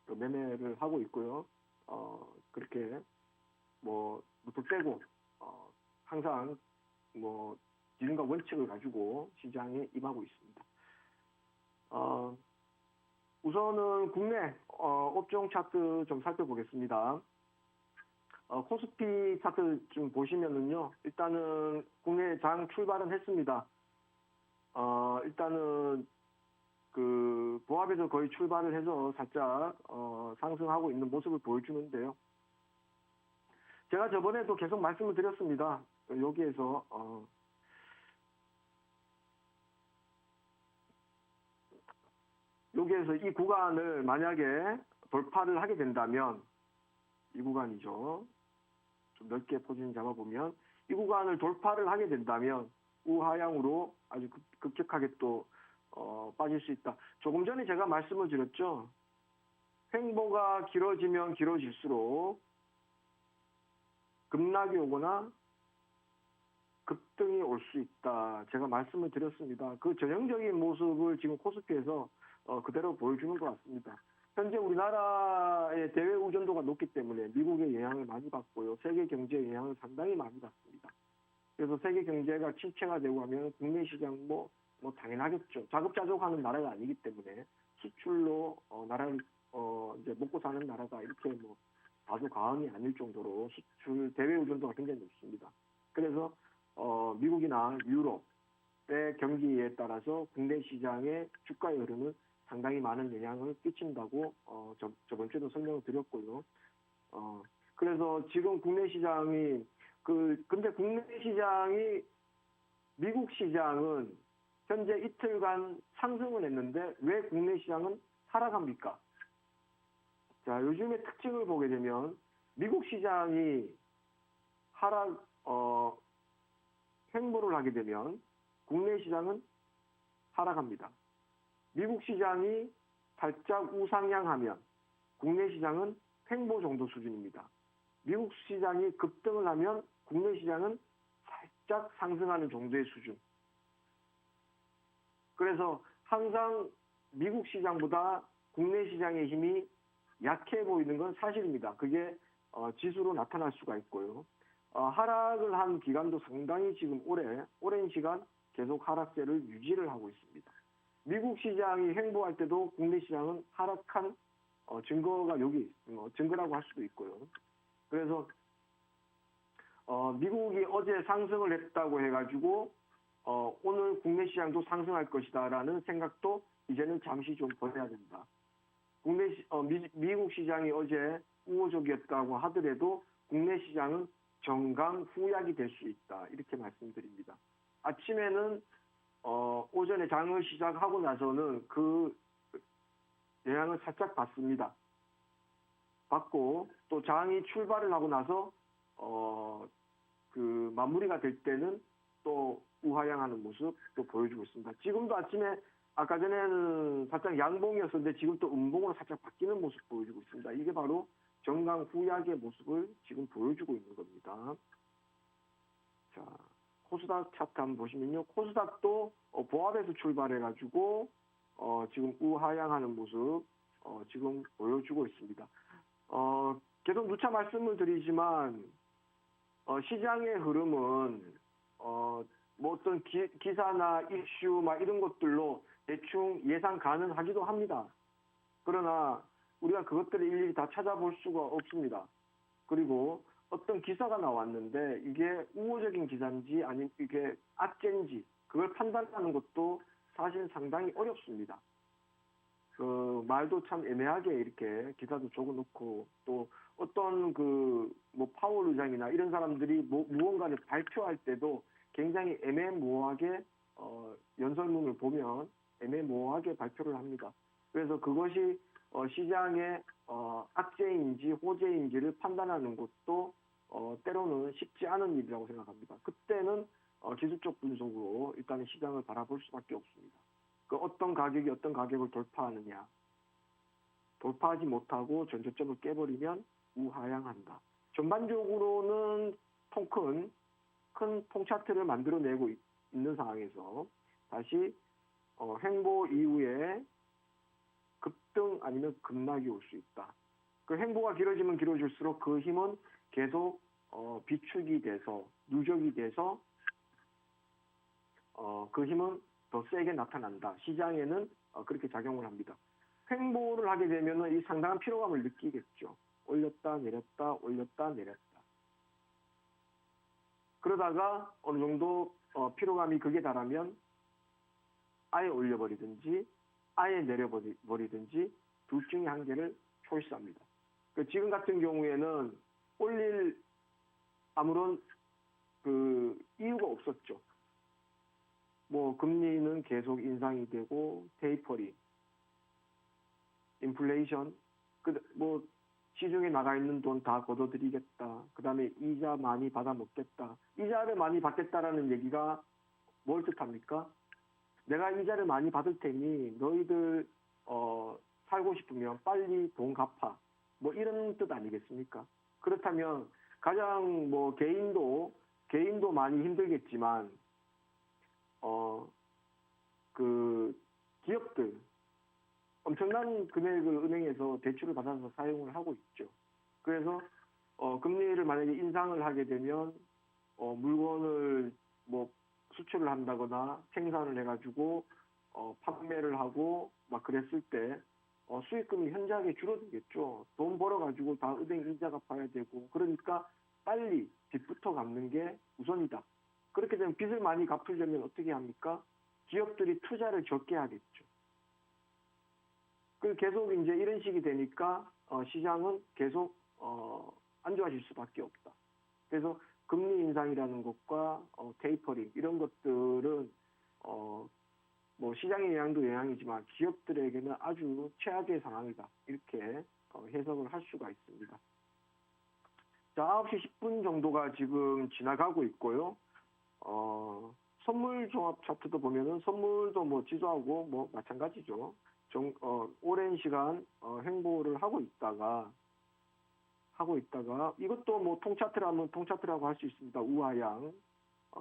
매매를 하고 있고요. 그렇게 무턱 떼고 항상 기준과 원칙을 가지고 시장에 임하고 있습니다. 우선은 국내 업종 차트 좀 살펴보겠습니다. 코스피 차트 좀 보시면은요, 일단은 국내 장 출발은 했습니다. 일단은 그 보합에서 거의 출발을 해서 살짝 상승하고 있는 모습을 보여주는데요. 제가 저번에도 계속 말씀을 드렸습니다. 여기에서 이 구간을 만약에 돌파를 하게 된다면, 이 구간이죠. 좀 넓게 포지션 잡아보면 이 구간을 돌파를 하게 된다면 우하향으로 아주 급격하게 또 빠질 수 있다. 조금 전에 제가 말씀을 드렸죠. 횡보가 길어지면 길어질수록 급락이 오거나 급등이 올 수 있다. 제가 말씀을 드렸습니다. 그 전형적인 모습을 지금 코스피에서 그대로 보여주는 것 같습니다. 현재 우리나라의 대외 의존도가 높기 때문에 미국의 영향을 많이 받고요. 세계 경제의 영향을 상당히 많이 받습니다. 그래서 세계 경제가 침체가 되고 하면 국내 시장 당연하겠죠. 자급자족하는 나라가 아니기 때문에 수출로 나라를 이제 먹고 사는 나라가 이렇게 봐도 과언이 아닐 정도로 수출 대외 의존도가 굉장히 높습니다. 그래서 미국이나 유럽의 경기에 따라서 국내 시장의 주가의 흐름은 상당히 많은 영향을 끼친다고 저번 주에도 설명을 드렸고요. 그래서 지금 국내 시장이 근데 국내 시장이 미국 시장은 현재 이틀간 상승을 했는데 왜 국내 시장은 하락합니까? 자, 요즘의 특징을 보게 되면 미국 시장이 횡보를 하게 되면 국내 시장은 하락합니다. 미국 시장이 살짝 우상향하면 국내 시장은 횡보 정도 수준입니다. 미국 시장이 급등을 하면 국내 시장은 살짝 상승하는 정도의 수준. 그래서 항상 미국 시장보다 국내 시장의 힘이 약해 보이는 건 사실입니다. 그게 지수로 나타날 수가 있고요. 하락을 한 기간도 상당히 지금 오랜 시간 계속 하락세를 유지를 하고 있습니다. 미국 시장이 횡보할 때도 국내 시장은 하락한 증거가 여기 증거라고 할 수도 있고요. 그래서 미국이 어제 상승을 했다고 해가지고 오늘 국내 시장도 상승할 것이다라는 생각도 이제는 잠시 좀 버려야 된다. 미국 시장이 어제 우호적이었다고 하더라도 국내 시장은 정강후약이 될 수 있다. 이렇게 말씀드립니다. 아침에는 오전에 장을 시작하고 나서는 그 영향을 살짝 받습니다. 받고 또 장이 출발을 하고 나서 그 마무리가 될 때는 또 우하향하는 모습 또 보여주고 있습니다. 지금도 아침에 아까 전에는 살짝 양봉이었었는데 지금 또 음봉으로 살짝 바뀌는 모습 보여주고 있습니다. 이게 바로 정강후약의 모습을 지금 보여주고 있는 겁니다. 자, 코스닥 차트 한번 보시면요. 코스닥도 보합에서 출발해가지고 지금 우하향하는 모습 지금 보여주고 있습니다. 계속 누차 말씀을 드리지만 시장의 흐름은 뭐 어떤 기사나 이슈 막 이런 것들로 대충 예상 가능하기도 합니다. 그러나 우리가 그것들을 일일이 다 찾아볼 수가 없습니다. 그리고 어떤 기사가 나왔는데 이게 우호적인 기사인지 아니면 이게 악재인지 그걸 판단하는 것도 사실 상당히 어렵습니다. 그 말도 참 애매하게 이렇게 기사도 적어놓고 또 어떤 뭐 파월 의장이나 이런 사람들이 무언가를 발표할 때도 굉장히 애매모호하게 연설문을 보면 애매모호하게 발표를 합니다. 그래서 그것이 시장의 악재인지 호재인지를 판단하는 것도 때로는 쉽지 않은 일이라고 생각합니다. 그때는 기술적 분석으로 일단 시장을 바라볼 수밖에 없습니다. 그 어떤 가격이 어떤 가격을 돌파하느냐. 돌파하지 못하고 전저점을 깨버리면 우하향한다. 전반적으로는 큰 통차트를 만들어내고 있는 상황에서 다시 횡보 이후에 급등 아니면 급락이 올 수 있다. 그 횡보가 길어지면 길어질수록 그 힘은 계속 비축이 돼서 누적이 돼서 그 힘은 더 세게 나타난다. 시장에는 그렇게 작용을 합니다. 횡보를 하게 되면 이 상당한 피로감을 느끼겠죠. 올렸다 내렸다 올렸다 내렸다. 그러다가 어느 정도 피로감이 극에 달하면 아예 올려버리든지 아예 내려버리든지 둘 중에 한 개를 초이스합니다. 지금 같은 경우에는 올릴 아무런 이유가 없었죠. 뭐 금리는 계속 인상이 되고 테이퍼링, 인플레이션, 뭐 시중에 나가 있는 돈 다 걷어들이겠다. 그 다음에 이자 많이 받아 먹겠다. 이자를 많이 받겠다라는 얘기가 뭘 뜻합니까? 내가 이자를 많이 받을 테니 너희들 살고 싶으면 빨리 돈 갚아. 뭐 이런 뜻 아니겠습니까? 그렇다면 가장 뭐 개인도 많이 힘들겠지만 기업들 엄청난 금액을 은행에서 대출을 받아서 사용을 하고 있죠. 그래서 금리를 만약에 인상을 하게 되면 물건을 뭐 수출을 한다거나 생산을 해가지고 판매를 하고 막 그랬을 때 수익금이 현저하게 줄어들겠죠. 돈 벌어가지고 다 은행 이자 갚아야 되고 그러니까 빨리 빚부터 갚는 게 우선이다. 그렇게 되면 빚을 많이 갚으려면 어떻게 합니까? 기업들이 투자를 적게 하겠죠. 계속 이제 이런 식이 되니까 시장은 계속 안 좋아질 수밖에 없다. 그래서 금리 인상이라는 것과 테이퍼링 이런 것들은 뭐 시장의 영향도 영향이지만 기업들에게는 아주 최악의 상황이다. 이렇게 해석을 할 수가 있습니다. 자, 9시 10분 정도가 지금 지나가고 있고요. 선물 종합 차트도 보면은 선물도 뭐 지수하고 뭐 마찬가지죠. 오랜 시간 횡보를 하고 있다가 이것도 뭐 통차트라면 통차트라고 할 수 있습니다. 우하향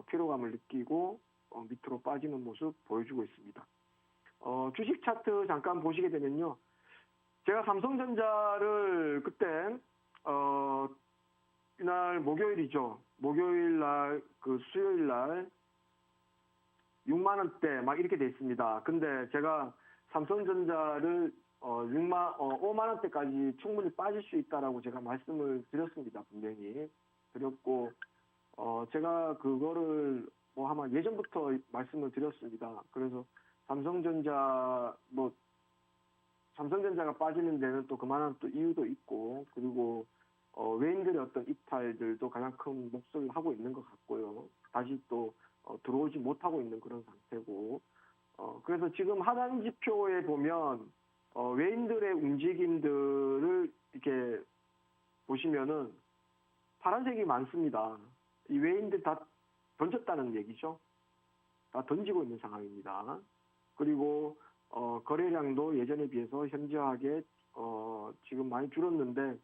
피로감을 느끼고 밑으로 빠지는 모습 보여주고 있습니다. 주식 차트 잠깐 보시게 되면요. 제가 삼성전자를 그때 이날 목요일이죠. 목요일 날 수요일 날 6만 원대 막 이렇게 돼 있습니다. 근데 제가 삼성전자를 5만 원대까지 충분히 빠질 수 있다라고 제가 말씀을 드렸습니다. 분명히 드렸고 제가 그거를 뭐 아마 예전부터 말씀을 드렸습니다. 그래서 삼성전자가 빠지는 데는 또 그만한 또 이유도 있고, 그리고 외인들의 어떤 이탈들도 가장 큰 몫을 하고 있는 것 같고요. 다시 또 들어오지 못하고 있는 그런 상태고, 그래서 지금 하단 지표에 보면 외인들의 움직임들을 이렇게 보시면은 파란색이 많습니다. 이 외인들 다 던졌다는 얘기죠. 다 던지고 있는 상황입니다. 그리고 거래량도 예전에 비해서 현저하게 지금 많이 줄었는데,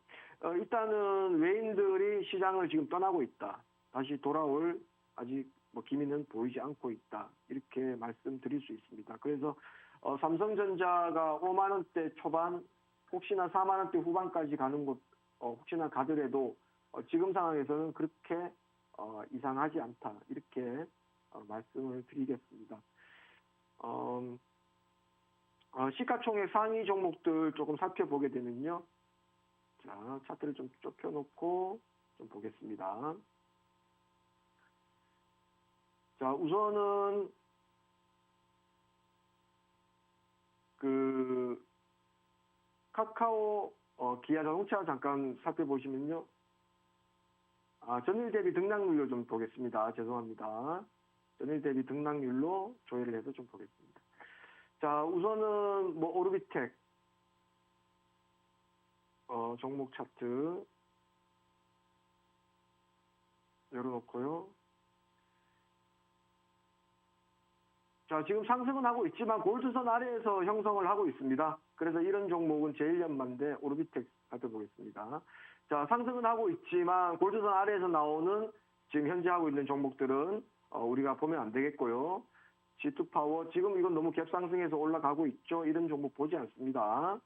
일단은 외인들이 시장을 지금 떠나고 있다. 다시 돌아올 아직 뭐 기미는 보이지 않고 있다. 이렇게 말씀드릴 수 있습니다. 그래서 삼성전자가 5만 원대 초반, 혹시나 4만 원대 후반까지 가는 곳, 혹시나 가더라도 지금 상황에서는 그렇게 이상하지 않다. 이렇게 말씀을 드리겠습니다. 시가총액 상위 종목들 조금 살펴보게 되면요. 자, 차트를 좀 좁혀놓고 좀 보겠습니다. 자, 우선은 그 카카오 기아자동차 잠깐 살펴보시면요. 전일 대비 등락률로 좀 보겠습니다. 죄송합니다. 전일 대비 등락률로 조회를 해서 좀 보겠습니다. 자, 우선은 뭐 오르비텍 종목 차트 열어놓고요. 자, 지금 상승은 하고 있지만 골드선 아래에서 형성을 하고 있습니다. 그래서 이런 종목은 제1연만대 오르비텍 살펴보겠습니다. 자, 상승은 하고 있지만 골드선 아래에서 나오는 지금 현재 하고 있는 종목들은 우리가 보면 안 되겠고요. G2파워 지금 이건 너무 갭상승해서 올라가고 있죠. 이런 종목 보지 않습니다.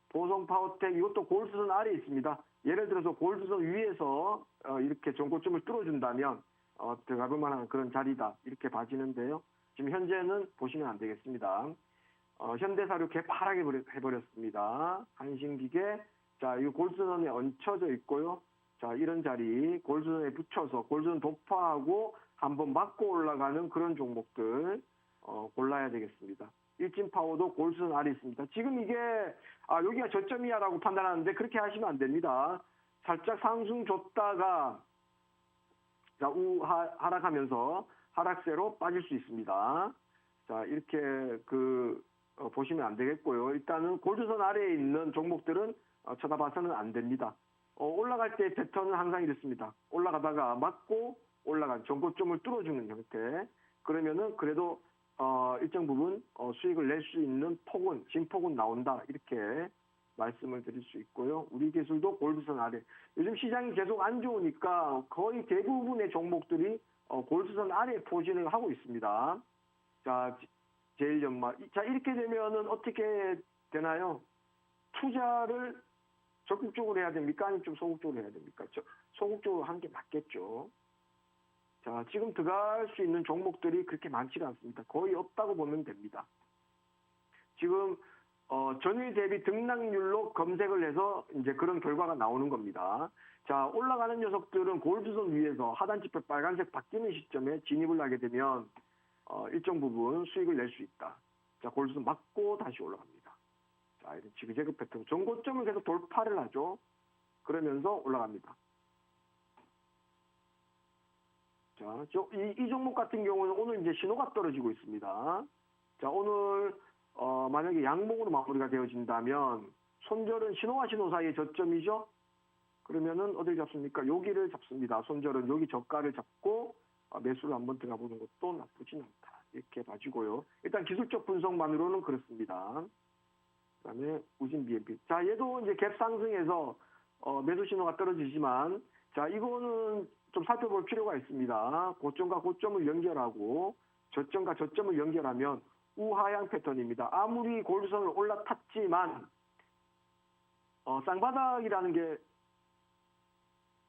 보성파워텍 이것도 골드선 아래에 있습니다. 예를 들어서 골드선 위에서 이렇게 전고점을 뚫어준다면 들어가볼 만한 그런 자리다. 이렇게 봐지는데요. 지금 현재는 보시면 안 되겠습니다. 현대사료 개파랗게 해버렸습니다. 한신기계, 자, 이 골드선에 얹혀져 있고요. 자, 이런 자리, 골드선에 붙여서 골드선 도파하고 한번 맞고 올라가는 그런 종목들, 골라야 되겠습니다. 일진파워도 골드선 아래 있습니다. 지금 이게, 여기가 저점이야라고 판단하는데 그렇게 하시면 안 됩니다. 살짝 상승 줬다가, 자, 하락하면서 하락세로 빠질 수 있습니다. 자, 이렇게 보시면 안 되겠고요. 일단은 골드선 아래에 있는 종목들은 쳐다봐서는 안 됩니다. 올라갈 때 패턴은 항상 이렇습니다. 올라가다가 맞고 올라간 전고점을 뚫어주는 형태. 그러면은 그래도 일정 부분 수익을 낼 수 있는 진폭은 나온다. 이렇게 말씀을 드릴 수 있고요. 우리 기술도 골드선 아래. 요즘 시장이 계속 안 좋으니까 거의 대부분의 종목들이 골드선 아래 포진을 하고 있습니다. 자, 제일연마. 자, 이렇게 되면은 어떻게 되나요? 투자를 적극적으로 해야 됩니까? 아니면 좀 소극적으로 해야 됩니까? 소극적으로 하는 게 맞겠죠. 자, 지금 들어갈 수 있는 종목들이 그렇게 많지가 않습니다. 거의 없다고 보면 됩니다. 지금 전일 대비 등락률로 검색을 해서 이제 그런 결과가 나오는 겁니다. 자, 올라가는 녀석들은 골드선 위에서 하단지표 빨간색 바뀌는 시점에 진입을 하게 되면 일정 부분 수익을 낼 수 있다. 자, 골드선 맞고 다시 올라갑니다. 자, 이런 지그재그 패턴. 전고점을 계속 돌파를 하죠. 그러면서 올라갑니다. 자, 이 종목 같은 경우는 오늘 이제 신호가 떨어지고 있습니다. 자, 오늘 만약에 양봉으로 마무리가 되어진다면 손절은 신호와 신호 사이의 저점이죠. 그러면은 어딜 잡습니까? 여기를 잡습니다. 손절은 여기 저가를 잡고 매수를 한번 들어가 보는 것도 나쁘진 않다. 이렇게 봐주고요. 일단 기술적 분석만으로는 그렇습니다. 그다음에 우진 BNP. 자, 얘도 이제 갭 상승해서 매수 신호가 떨어지지만, 자, 이거는 좀 살펴볼 필요가 있습니다. 고점과 고점을 연결하고 저점과 저점을 연결하면 우하향 패턴입니다. 아무리 골드선을 올라탔지만 쌍바닥이라는 게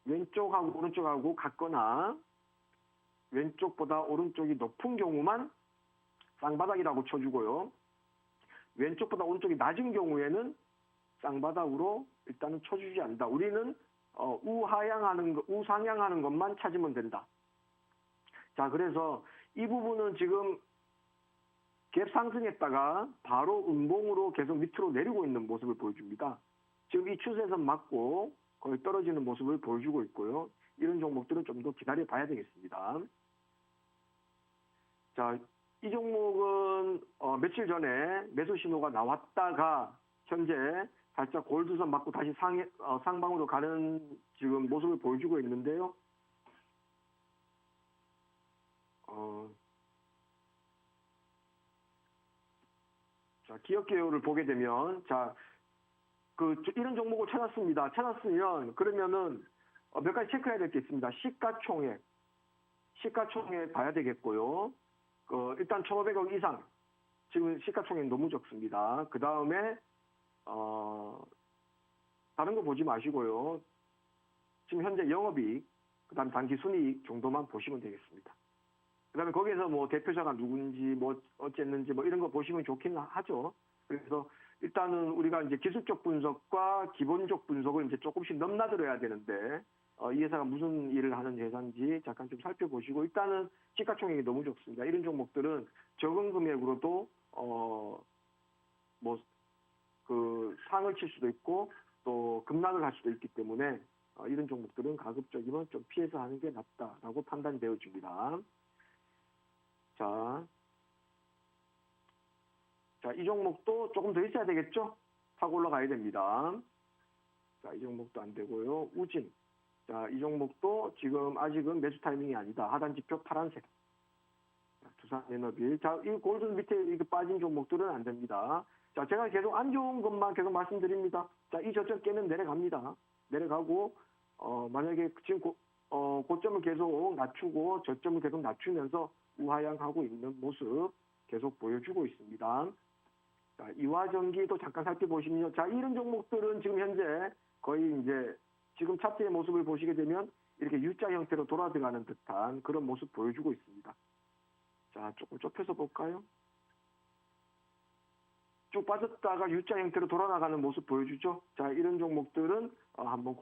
왼쪽하고 오른쪽하고 같거나 왼쪽보다 오른쪽이 높은 경우만 쌍바닥이라고 쳐주고요. 왼쪽보다 오른쪽이 낮은 경우에는 쌍바닥으로 일단은 쳐주지 않는다. 우리는 우상향하는 것만 찾으면 된다. 자, 그래서 이 부분은 지금 갭 상승했다가 바로 음봉으로 계속 밑으로 내리고 있는 모습을 보여줍니다. 지금 이 추세선 맞고 거의 떨어지는 모습을 보여주고 있고요. 이런 종목들은 좀 더 기다려 봐야 되겠습니다. 자, 이 종목은 며칠 전에 매수 신호가 나왔다가 현재 살짝 골드선 맞고 다시 상방으로 가는 지금 모습을 보여주고 있는데요. 자, 기업 개요를 보게 되면, 자, 이런 종목을 찾았습니다. 찾았으면, 그러면은, 몇 가지 체크해야 될 게 있습니다. 시가총액 봐야 되겠고요. 일단 1,500억 이상. 지금 시가총액 너무 적습니다. 그 다음에, 다른 거 보지 마시고요. 지금 현재 영업이익, 그 다음 단기 순이익 정도만 보시면 되겠습니다. 그 다음에 거기에서 뭐 대표자가 누군지 뭐 어쨌는지 뭐 이런 거 보시면 좋긴 하죠. 그래서 일단은 우리가 이제 기술적 분석과 기본적 분석을 이제 조금씩 넘나들어야 되는데, 이 회사가 무슨 일을 하는 회사인지 잠깐 좀 살펴보시고, 일단은 시가총액이 너무 좋습니다. 이런 종목들은 적은 금액으로도, 상을 칠 수도 있고, 또 급락을 할 수도 있기 때문에, 이런 종목들은 가급적이면 좀 피해서 하는 게 낫다라고 판단되어 줍니다. 자, 이 종목도 조금 더 있어야 되겠죠? 타고 올라가야 됩니다. 자, 이 종목도 안 되고요. 우진. 자, 이 종목도 지금 아직은 매수 타이밍이 아니다. 하단지표 파란색. 두산에너비. 자, 이 골드 밑에 이거 빠진 종목들은 안 됩니다. 자, 제가 계속 안 좋은 것만 계속 말씀드립니다. 자, 이 저점 깨면 내려갑니다. 내려가고, 만약에 지금 고점을 계속 낮추고 저점을 계속 낮추면서 우하향하고 있는 모습 계속 보여주고 있습니다. 자, 이화전기도 잠깐 살펴보시면요. 자, 이런 종목들은 지금 현재 거의 이제 지금 차트의 모습을 보시게 되면 이렇게 U자 형태로 돌아 들어가는 듯한 그런 모습 보여주고 있습니다. 자, 조금 좁혀서 볼까요? 쭉 빠졌다가 U자 형태로 돌아나가는 모습 보여주죠. 자, 이런 종목들은 한번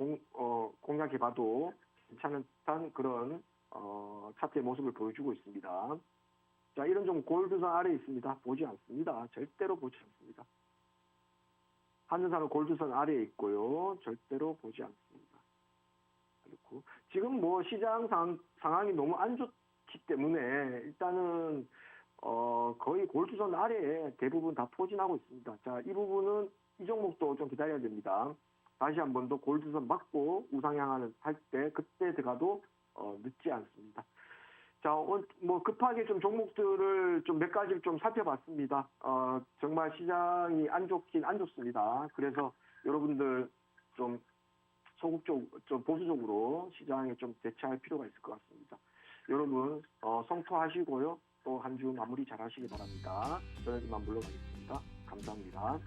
공략해봐도 괜찮은 듯한 그런 차트의 모습을 보여주고 있습니다. 자, 이런 종목 골드선 아래에 있습니다. 보지 않습니다. 절대로 보지 않습니다. 한전사는 골드선 아래에 있고요. 절대로 보지 않습니다. 그렇고 지금 뭐 시장 상황이 너무 안 좋기 때문에 일단은 거의 골드선 아래에 대부분 다 포진하고 있습니다. 자, 이 부분은 이 종목도 좀 기다려야 됩니다. 다시 한 번 더 골드선 맞고 우상향하는 할 때 그때 들어가도 늦지 않습니다. 자, 뭐 급하게 좀 종목들을 좀 몇 가지를 좀 살펴봤습니다. 정말 시장이 안 좋긴 안 좋습니다. 그래서 여러분들 좀 좀 보수적으로 시장에 좀 대처할 필요가 있을 것 같습니다. 여러분 성토하시고요. 또 한 주 마무리 잘 하시기 바랍니다. 저는 이만 물러가겠습니다. 감사합니다.